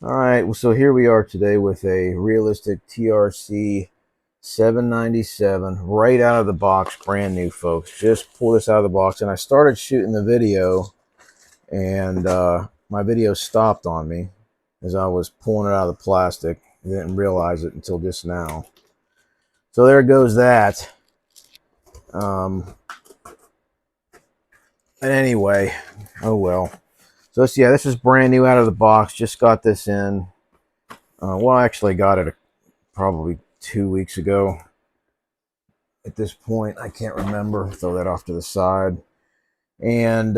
All right, well, so here we are today with a realistic TRC 797 right out of the box, brand new, folks. Just pull this out of the box, and I started shooting the video, and my video stopped on me as I was pulling it out of the plastic. I didn't realize it until just now. So there goes that. Um, and anyway, oh well. So this is brand new out of the box. Just got this in. Well, I actually got it probably 2 weeks ago. At this point, I can't remember. Throw that off to the side. And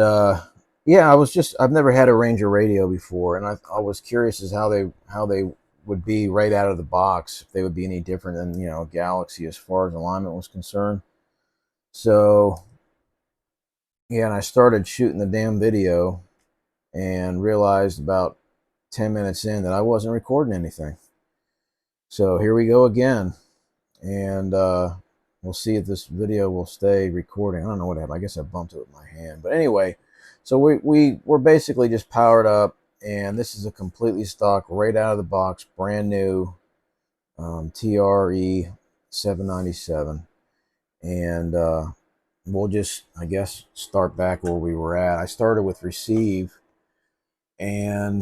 yeah, I've never had a Ranger radio before, and I was curious as how they would be right out of the box, if they would be any different than Galaxy as far as alignment was concerned. So yeah, and I started shooting the damn video and realized about 10 minutes in that I wasn't recording anything. So here we go again, and we'll see if this video will stay recording. I don't know what happened. I guess I bumped it with my hand. But anyway, so we're basically just powered up, and this is a completely stock, right out of the box, brand new TRE-797. And we'll just, I guess, start back where we were at. I started with receive, and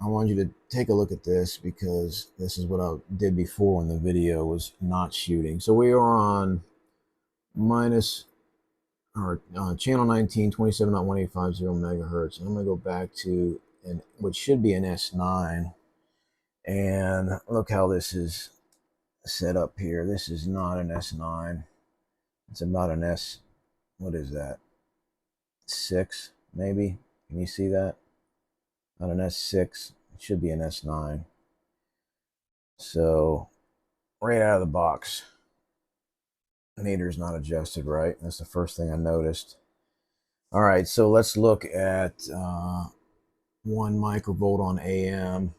I want you to take a look at this because this is what I did before when the video was not shooting. So we are on channel 19, 27.1850 megahertz. And I'm going to go back to what should be an S9. And look how this is set up here. This is not an S9. It's about an S, what is that? 6, maybe? Can you see that? Not an S6. It should be an S9. So, right out of the box, the meter's not adjusted right. That's the first thing I noticed. All right, so let's look at 1 microvolt on AM.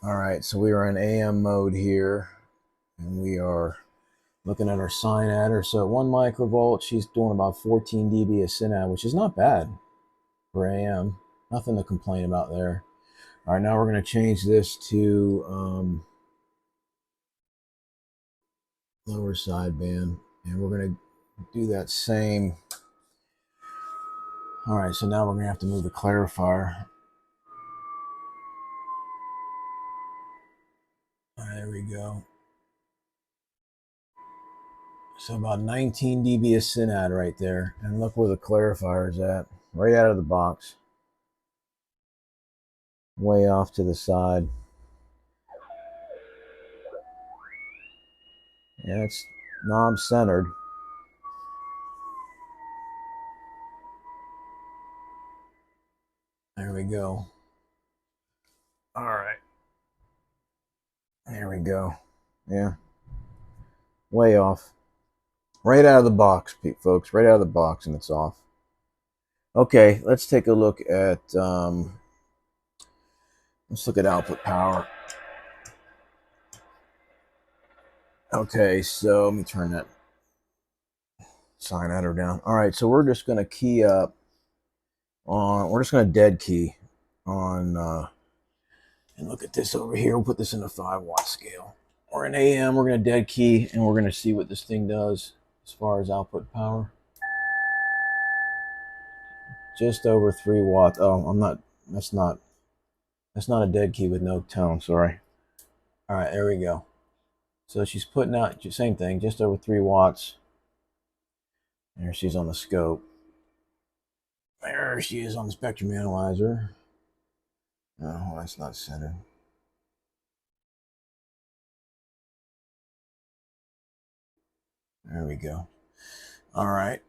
All right, so we are in AM mode here, and we are looking at our sine adder. So at 1 microvolt, she's doing about 14 dB of syn add, which is not bad for AM. Nothing to complain about there. All right, now we're going to change this to lower sideband, and we're going to do that same. All right, so now we're going to have to move the clarifier. All right, there we go. So about 19 dB of syn add right there. And look where the clarifier is at, right out of the box. Way off to the side. And it's knob centered. There we go. All right. There we go. Yeah. Way off. Right out of the box, folks. Right out of the box, and it's off. Okay, let's take a look at output power. Okay, so let me turn that sine adder down. All right, so we're just going to key up on, we're just going to dead key on, and look at this over here. We'll put this in a 5-watt scale. Or an AM, we're going to dead key, and we're going to see what this thing does as far as output power. Just over 3 watts. Oh, that's not a dead key with no tone, sorry. All right, there we go. So she's putting out, same thing, just over 3 watts. There she's on the scope. There she is on the spectrum analyzer. Oh, that's not centered. There we go. All right.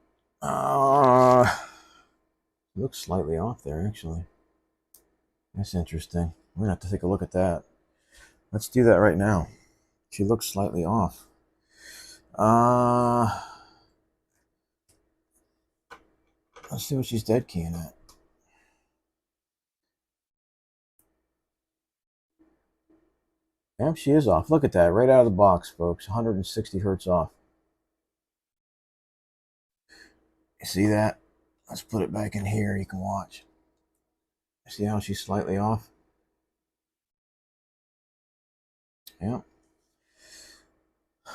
Looks slightly off there, actually. That's interesting. We're gonna have to take a look at that. Let's do that right now. She looks slightly off. Let's see what she's dead keying at. Yep, she is off. Look at that, right out of the box, folks. 160 hertz off. You see that? Let's put it back in here. You can watch. See how she's slightly off? Yeah.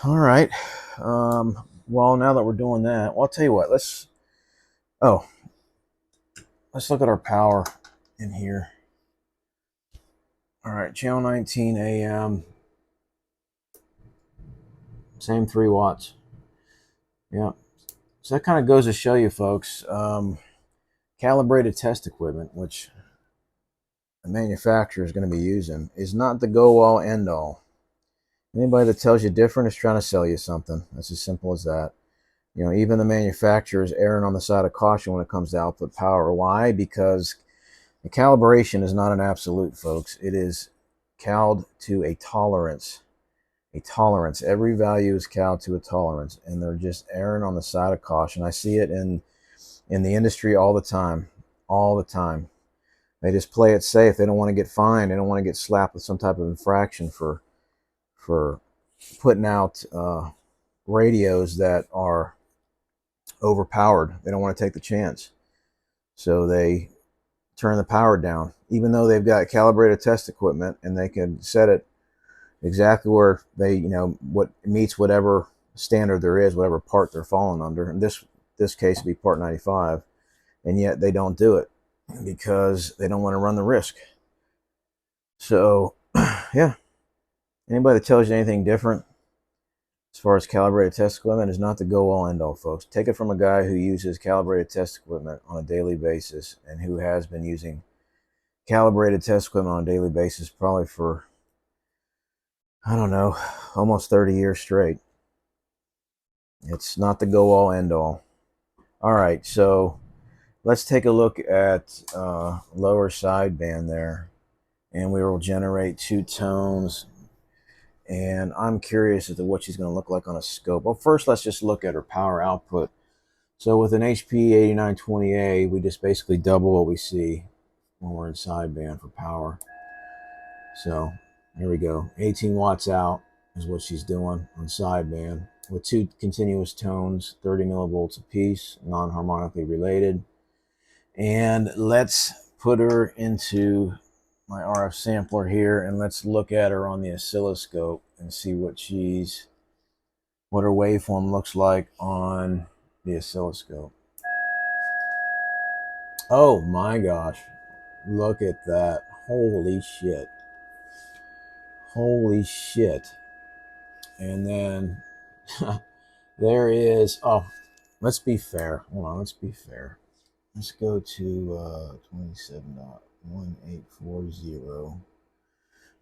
All right. Well, now that we're doing that, well, I'll tell you what. Let's look at our power in here. All right, channel 19 AM, same 3 watts. Yeah. So that kind of goes to show you, folks, calibrated test equipment, which the manufacturer is going to be using, is not the go-all, end-all. Anybody that tells you different is trying to sell you something. That's as simple as that. You know, even the manufacturer is erring on the side of caution when it comes to output power. Why? Because the calibration is not an absolute, folks. It is called to a tolerance. A tolerance. Every value is called to a tolerance, and they're just erring on the side of caution. I see it in the industry all the time. All the time. They just play it safe. They don't want to get fined. They don't want to get slapped with some type of infraction for putting out radios that are overpowered. They don't want to take the chance. So they turn the power down, even though they've got calibrated test equipment and they can set it exactly where they, what meets whatever standard there is, whatever part they're falling under. In this case would be part 95, and yet they don't do it because they don't want to run the risk. So, yeah, anybody that tells you anything different as far as calibrated test equipment is not the go-all, end-all, folks. Take it from a guy who uses calibrated test equipment on a daily basis and who has been using calibrated test equipment on a daily basis probably for, I don't know, almost 30 years straight. It's not the go-all, end-all. All right, so let's take a look at lower sideband there, and we will generate 2 tones. And I'm curious as to what she's going to look like on a scope. Well, first, let's just look at her power output. So with an HP 8920A, we just basically double what we see when we're in sideband for power. So here we go. 18 watts out is what she's doing on sideband with 2 continuous tones, 30 millivolts apiece, non-harmonically related. And let's put her into my RF sampler here, and let's look at her on the oscilloscope and see what her waveform looks like on the oscilloscope. Oh my gosh, look at that. Holy shit. Holy shit. And then there is, oh, let's be fair. Hold on, let's be fair. Let's go to 27.1840.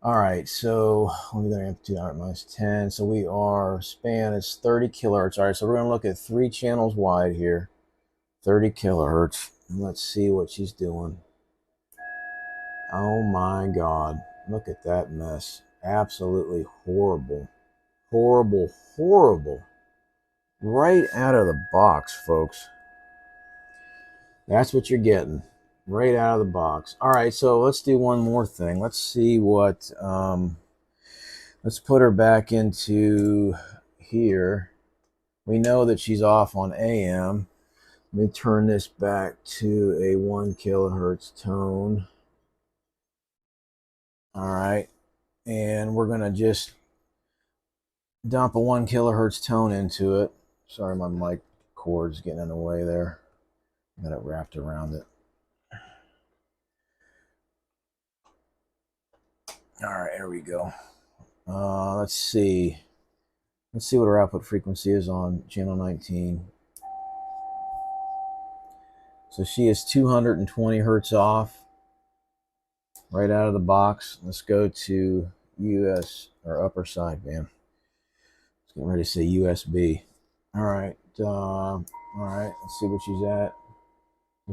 All right, so let me go to amplitude minus 10. So we are, span is 30 kilohertz. All right, so we're going to look at 3 channels wide here, 30 kilohertz. And let's see what she's doing. Oh my God, look at that mess. Absolutely horrible. Horrible, horrible. Right out of the box, folks. That's what you're getting. Right out of the box. All right, so let's do one more thing. Let's see what... let's put her back into here. We know that she's off on AM. Let me turn this back to a 1 kilohertz tone. All right. And we're going to just dump a 1 kilohertz tone into it. Sorry, my mic cord's getting in the way there. Got it wrapped around it. All right, here we go. Let's see. Let's see what our output frequency is on channel 19. So she is 220 hertz off right out of the box. Let's go to US or upper sideband. Let's get ready to say USB. All right. All right. Let's see what she's at.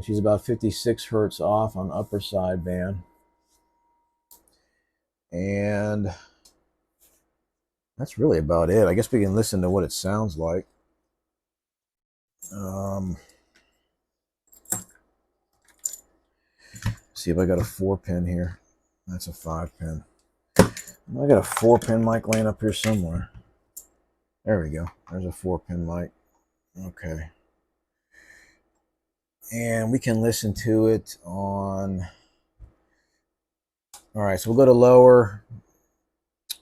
She's about 56 hertz off on upper sideband. And that's really about it. I guess we can listen to what it sounds like. See if I got a 4-pin here. That's a 5-pin. I got a 4-pin mic laying up here somewhere. There we go. There's a 4-pin mic. Okay. And we can listen to it on... All right, so we'll go to lower.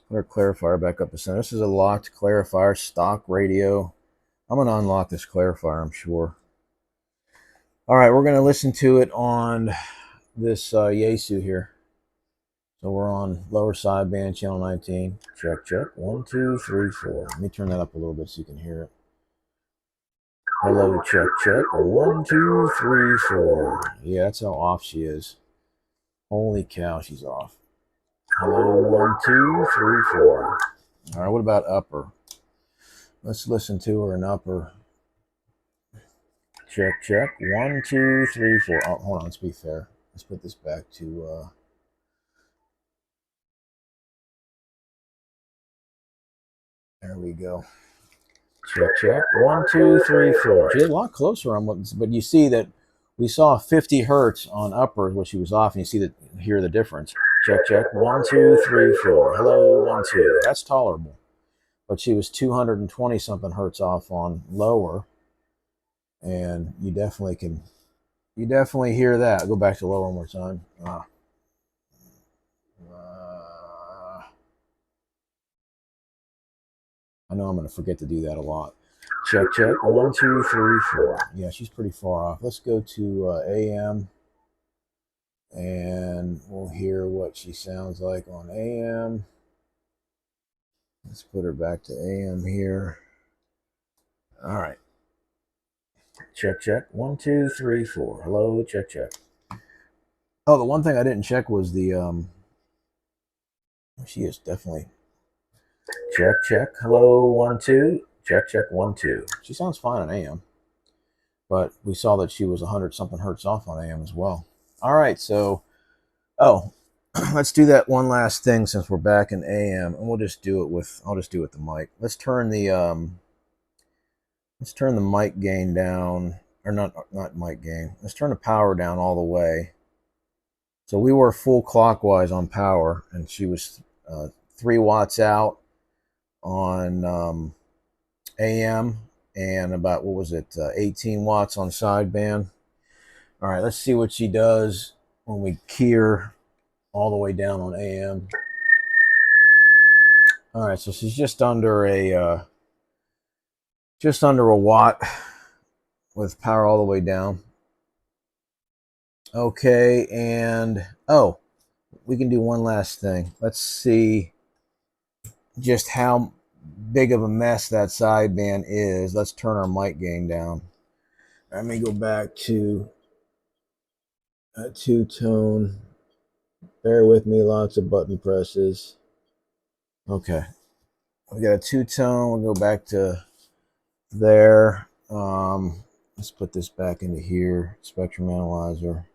Put our clarifier back up the center. This is a locked clarifier, stock radio. I'm going to unlock this clarifier, I'm sure. All right, we're going to listen to it on this Yaesu here. So we're on lower sideband, channel 19. Check, check. 1, 2, 3, 4. Let me turn that up a little bit so you can hear it. Hello, check, check. 1, 2, 3, 4. Yeah, that's how off she is. Holy cow, she's off. Hello, 1, 2, 3, 4. All right, what about upper? Let's listen to her in upper. Check, check. 1, 2, 3, 4. Oh, hold on, let's be fair. Let's put this back to... there we go. Check, check. 1, 2, 3, 4. She's a lot closer on what, but you see that we saw 50 hertz on upper, which she was off, and you see that, hear the difference. Check, check. 1, 2, 3, 4. Hello, 1, 2. That's tolerable. But she was 220 something hertz off on lower, and you definitely hear that. I'll go back to lower one more time. I know I'm going to forget to do that a lot. Check, check. 1, 2, 3, 4. Yeah, she's pretty far off. Let's go to AM, and we'll hear what she sounds like on AM. Let's put her back to AM here. All right. Check, check. 1, 2, 3, 4. Hello, check, check. Oh, the one thing I didn't check was the she is definitely check, check. Hello, 1, 2. Check, check. 1, 2. She sounds fine on AM, but we saw that she was 100 something hertz off on AM as well. All right, so let's do that one last thing since we're back in AM, and we'll just do it with I'll just do it with the mic. Let's turn the mic gain down, or not mic gain. Let's turn the power down all the way. So we were full clockwise on power, and she was 3 watts out on AM, and about, what was it, 18 watts on sideband. All right, let's see what she does when we key her all the way down on AM. All right, so she's just under a watt with power all the way down. Okay, and oh, we can do one last thing. Let's see just how big of a mess that sideband is. Let's turn our mic gain down. Let me go back to a 2-tone. Bear with me, lots of button presses. Okay, we got a 2-tone. We'll go back to there. Let's put this back into here, spectrum analyzer.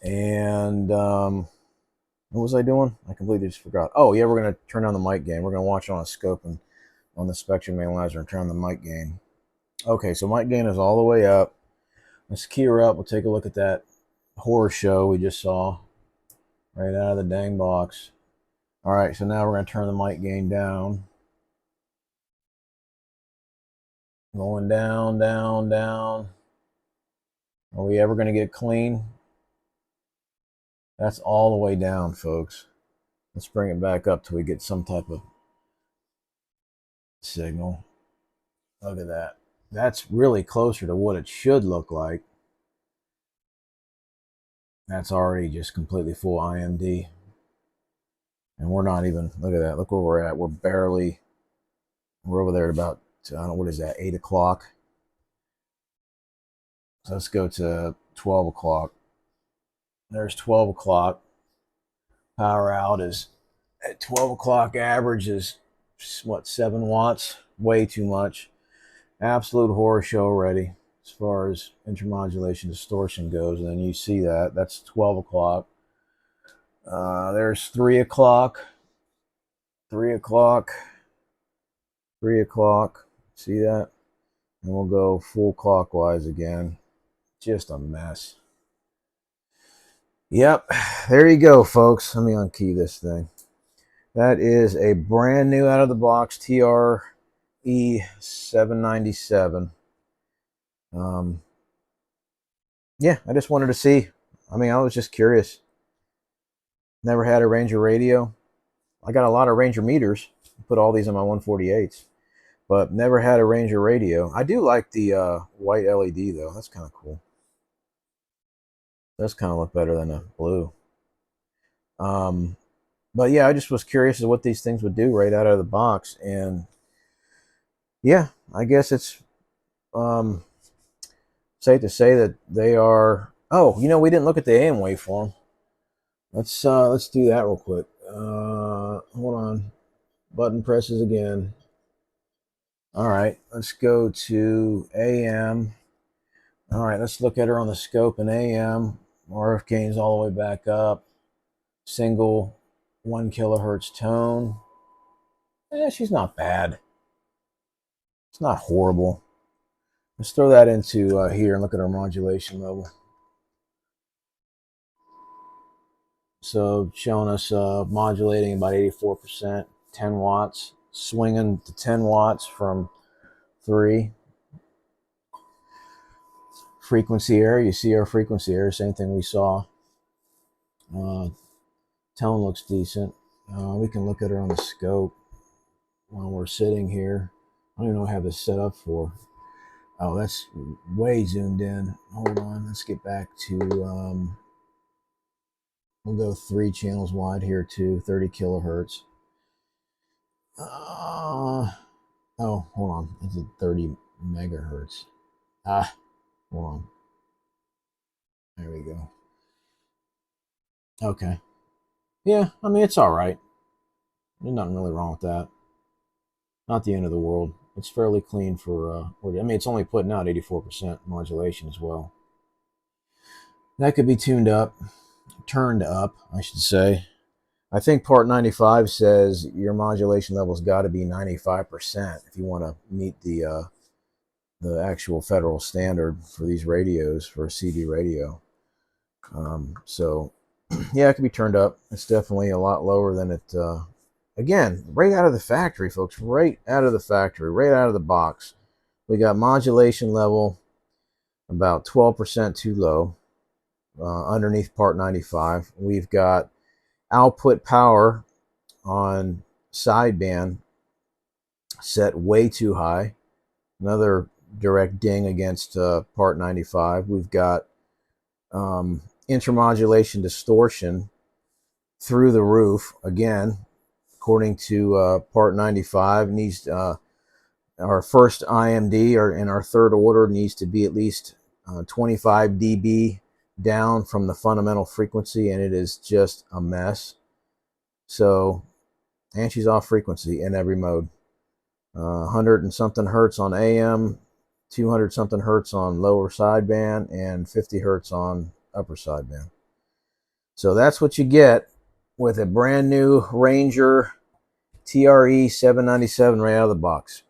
And what was I doing? I completely just forgot. Oh yeah, we're gonna turn on the mic gain. We're gonna watch it on a scope and on the spectrum analyzer and turn on the mic gain. Okay, so mic gain is all the way up. Let's key her up. We'll take a look at that horror show we just saw right out of the dang box. All right, so now we're gonna turn the mic gain down. Going down, down, down. Are we ever gonna get clean? That's all the way down, folks. Let's bring it back up till we get some type of signal. Look at that. That's really closer to what it should look like. That's already just completely full IMD. And we're not even, look at that. Look where we're at. We're over there at about, I don't know, what is that, 8 o'clock? So let's go to 12 o'clock. There's 12 o'clock. Power out is at 12 o'clock. Average is, what, 7 watts? Way too much. Absolute horror show already as far as intermodulation distortion goes. And then you see that's 12 o'clock. There's 3 o'clock. 3 o'clock. 3 o'clock. See that? And we'll go full clockwise again. Just a mess. Yep, there you go, folks. Let me unkey this thing. That is a brand new out of the box TRE-797. Yeah, I just wanted to see. I mean, I was just curious. Never had a Ranger radio. I got a lot of Ranger meters. Put all these on my 148s, but never had a Ranger radio. I do like the white LED though. That's kind of cool. Does kind of look better than the blue. But yeah, I just was curious as to what these things would do right out of the box, and yeah, I guess it's safe to say that they are. Oh, you know, we didn't look at the AM waveform. Let's do that real quick. Hold on. Button presses again. All right, let's go to AM. All right, let's look at her on the scope in AM. RF gains all the way back up. Single 1 kilohertz tone. She's not bad. It's not horrible. Let's throw that into here and look at our modulation level. So showing us modulating about 84%, 10 watts, swinging to 10 watts from 3. Frequency error, you see our frequency error, same thing we saw. Tone looks decent. We can look at her on the scope while we're sitting here. I don't even know what I have this set up for. Oh, that's way zoomed in. Hold on, let's get back to, we'll go 3 channels wide here too, 30 kilohertz. Oh, hold on, it's at 30 megahertz. Hold on. There we go. Okay. Yeah, I mean, it's all right. There's nothing really wrong with that. Not the end of the world. It's fairly clean for, I mean, it's only putting out 84% modulation as well. That could be turned up, I should say. I think Part 95 says your modulation level's got to be 95% if you want to meet the actual federal standard for these radios, for a CD radio. So, yeah, it can be turned up. It's definitely a lot lower than it, again, right out of the factory, folks, right out of the factory, right out of the box. We got modulation level about 12% too low underneath Part 95. We've got output power on sideband set way too high. Another direct ding against Part 95. We've got intermodulation distortion through the roof. Again, according to Part 95, needs our first IMD or in our third order needs to be at least 25 dB down from the fundamental frequency, and it is just a mess. So, and she's off frequency in every mode. 100 and something hertz on AM, 200 something hertz on lower sideband, and 50 hertz on upper sideband. So that's what you get with a brand new Ranger TRE-797 right out of the box.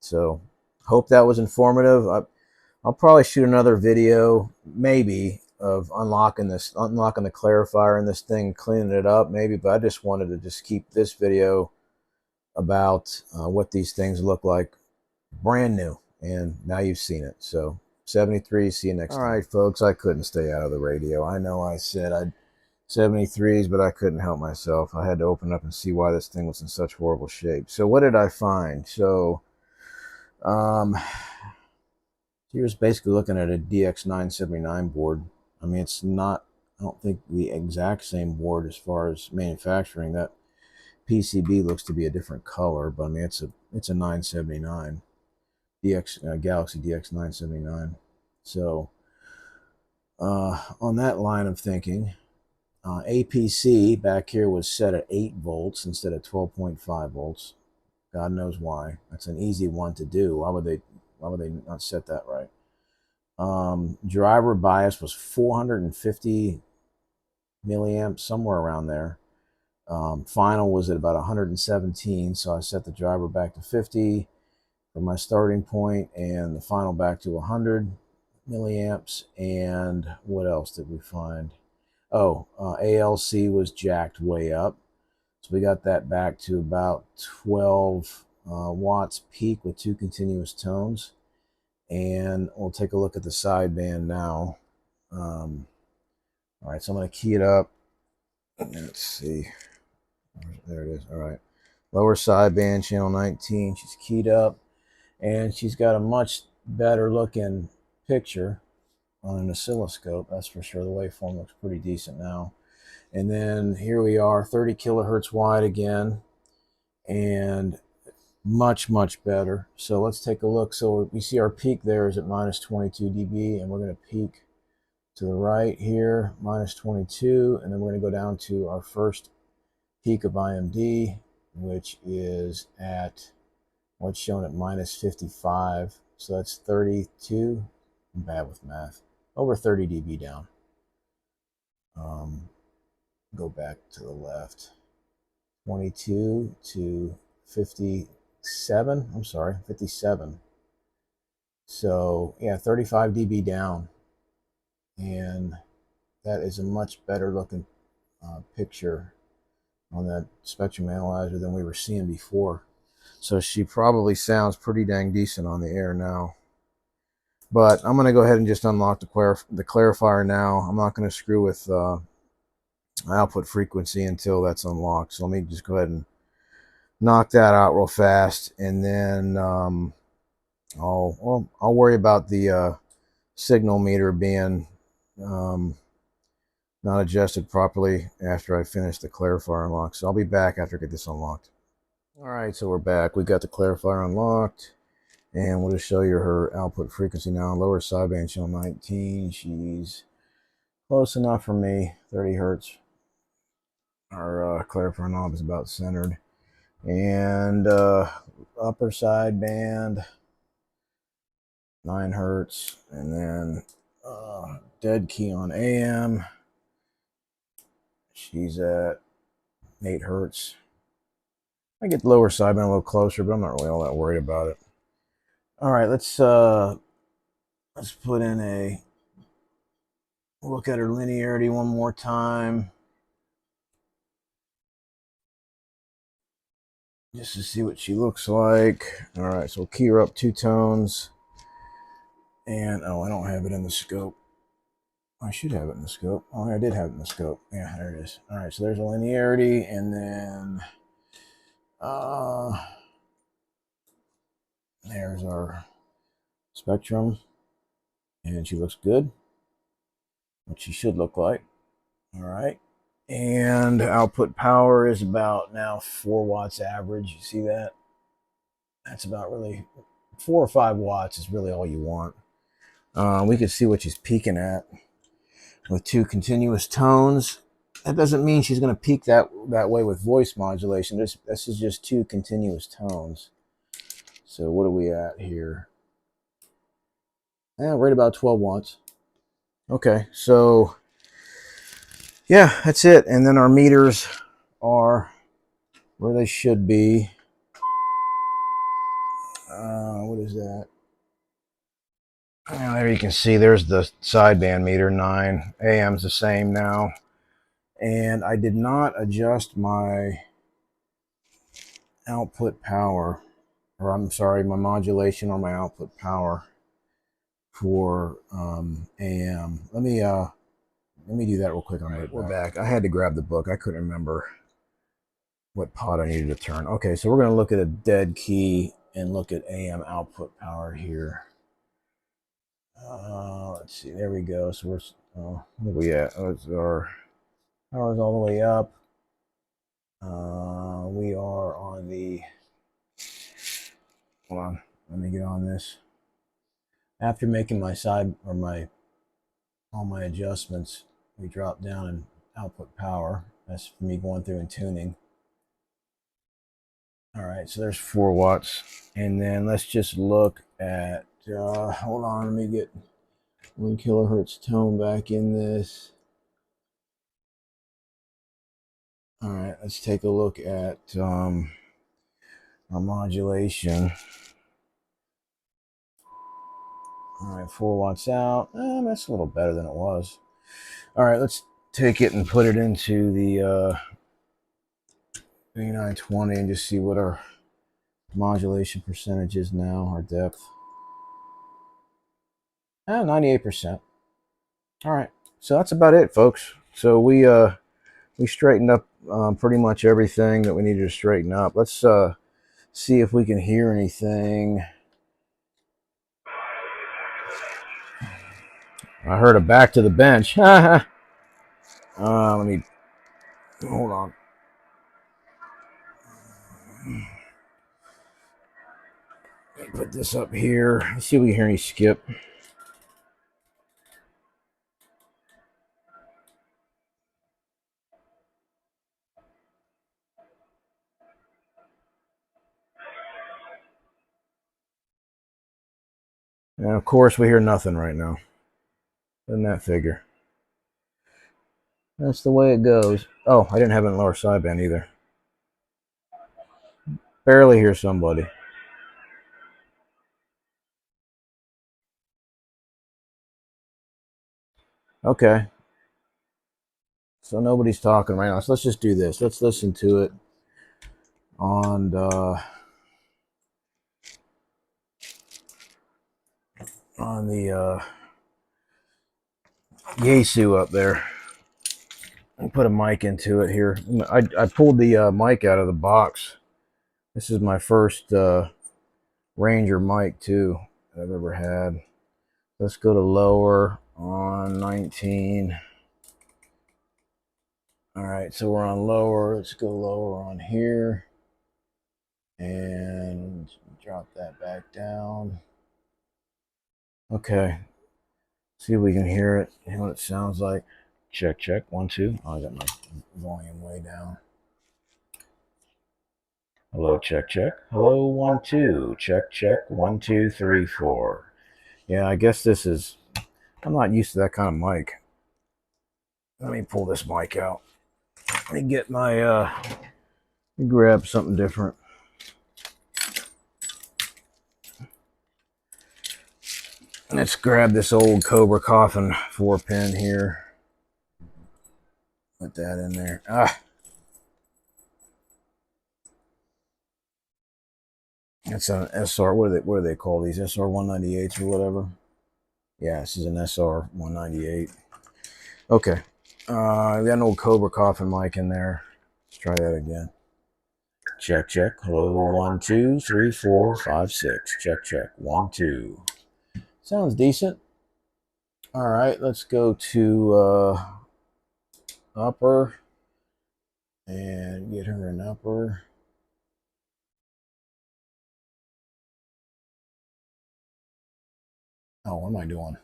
So hope that was informative. I'll probably shoot another video, maybe, of unlocking the clarifier in this thing, cleaning it up, maybe. But I just wanted to just keep this video about what these things look like brand new, and now you've seen it. So 73, see you next time. All right, folks, I couldn't stay out of the radio. I know I said I'd 73s, but I couldn't help myself. I had to open up and see why this thing was in such horrible shape. So what did I find? So here's basically looking at a DX979 board. I mean, it's not, I don't think the exact same board as far as manufacturing. That PCB looks to be a different color, but I mean, it's a 979 Galaxy DX979. So on that line of thinking, APC back here was set at 8 volts instead of 12.5 volts. God knows why. That's an easy one to do. Why would they not set that right? Driver bias was 450 milliamps, somewhere around there. Final was at about 117, so I set the driver back to 50 for my starting point, and the final back to 100 milliamps. And what else did we find? Oh, ALC was jacked way up, so we got that back to about 12 watts peak with 2 continuous tones. And we'll take a look at the sideband now. All right, so I'm going to key it up. Let's see. There it is. All right. Lower sideband, channel 19. She's keyed up, and she's got a much better looking picture on an oscilloscope. That's for sure. The waveform looks pretty decent now. And then here we are, 30 kilohertz wide again, and much, much better. So let's take a look. So we see our peak there is at minus 22 dB, and we're going to peak to the right here, minus 22, and then we're going to go down to our first peak of IMD, which is at what's shown at minus 55. So that's 32. I'm bad with math. Over 30 dB down. Go back to the left. 22 to 57. I'm sorry, 57. So yeah, 35 dB down. And that is a much better looking picture on that spectrum analyzer than we were seeing before. So she probably sounds pretty dang decent on the air now. But I'm going to go ahead and just unlock the clarifier now. I'm not going to screw with output frequency until that's unlocked. So let me just go ahead and knock that out real fast, and then I'll worry about the signal meter being not adjusted properly after I finish the clarifier unlock. So I'll be back after I get this unlocked. All right, so we're back. We got the clarifier unlocked, and we'll just show you her output frequency now. Lower sideband channel 19. She's close enough for me, 30 hertz. Our clarifier knob is about centered. And upper sideband, 9 hertz. And then dead key on AM. She's at 8 hertz. I get the lower sideband a little closer, but I'm not really all that worried about it. All right, let's put in a look at her linearity one more time, just to see what she looks like. All right, so we'll key her up 2 tones, and oh, I don't have it in the scope. I should have it in the scope. Oh, I did have it in the scope. Yeah, there it is. All right, so there's a linearity, and then there's our spectrum, and she looks good, what she should look like. All right, and output power is about now 4 watts average. You see that? That's about really 4 or 5 watts is really all you want. We can see what she's peaking at with 2 continuous tones. That doesn't mean she's going to peak that way with voice modulation. This is just 2 continuous tones. So what are we at here? Right about 12 watts. Okay, so yeah, that's it. And then our meters are where they should be. What is that? There you can see there's the sideband meter, 9. AM's the same now. And I did not adjust my output power, or I'm sorry, my modulation or my output power for AM. Let me do that real quick. We're back. I had to grab the book. I couldn't remember what pot I needed to turn. Okay, so we're going to look at a dead key and look at AM output power here. Let's see. There we go. So we're where are we at? Oh, it's our power's all the way up. We are on the. Hold on. Let me get on this. After making my all my adjustments, we drop down in output power. That's for me going through and tuning. All right, so there's 4 watts. And then let's just look at, hold on, let me get 1 kilohertz tone back in this. All right, let's take a look at our modulation. All right, 4 watts out. That's a little better than it was. All right, let's take it and put it into the 3920 and just see what our modulation percentage is now, our depth. 98%. All right, so that's about it, folks. So we we straightened up pretty much everything that we needed to straighten up. Let's see if we can hear anything. I heard a back to the bench. Let me hold on. Let me put this up here. Let's see if we can hear any skip. And of course, we hear nothing right now. Doesn't that figure? That's the way it goes. Oh, I didn't have it in lower sideband either. Barely hear somebody. Okay. So nobody's talking right now. So let's just do this. Let's listen to it on the Yaesu up there. I'll put a mic into it here. I pulled the mic out of the box. This is my first Ranger mic too that I've ever had. Let's go to lower on 19. All right, so we're on lower. Let's go lower on here and drop that back down. Okay, see if we can hear it. Hear what it sounds like. Check, check. 1, 2. Oh, I got my volume way down. Hello, check, check. Hello, 1, 2. Check, check. 1, 2, 3, 4. Yeah, I guess this is. I'm not used to that kind of mic. Let me pull this mic out. Let me get my. Let me grab something different. Let's grab this old Cobra Coffin 4-pin here. Put that in there. That's an SR. What do they call these? SR 198s or whatever. Yeah, this is an SR 198. Okay. We got an old Cobra Coffin mic in there. Let's try that again. Check, check. Hello, 1, 2, 3, 4, 5, 6. Check, check. 1, 2. Sounds decent. All right, let's go to upper and get her an upper. Oh, what am I doing?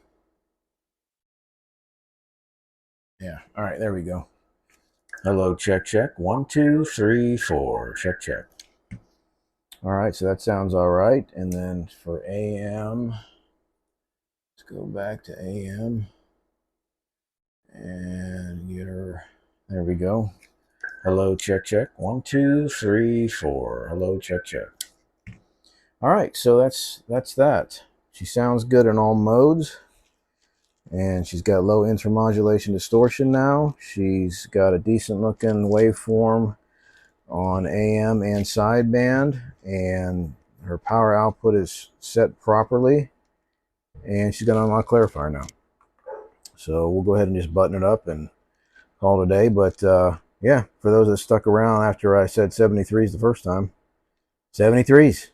Yeah. All right, there we go. Hello, check, check. 1, 2, 3, 4. Check, check. All right, so that sounds all right. And then for AM, let's go back to AM and get her. There we go. Hello, check, check. 1, 2, 3, 4. Hello, check, check. All right, so that's that. She sounds good in all modes. And she's got low intermodulation distortion now. She's got a decent looking waveform on AM and sideband, and her power output is set properly, and she's got an unlock clarifier now. So we'll go ahead and just button it up and call it a day. But yeah, for those that stuck around after I said 73s the first time, 73s.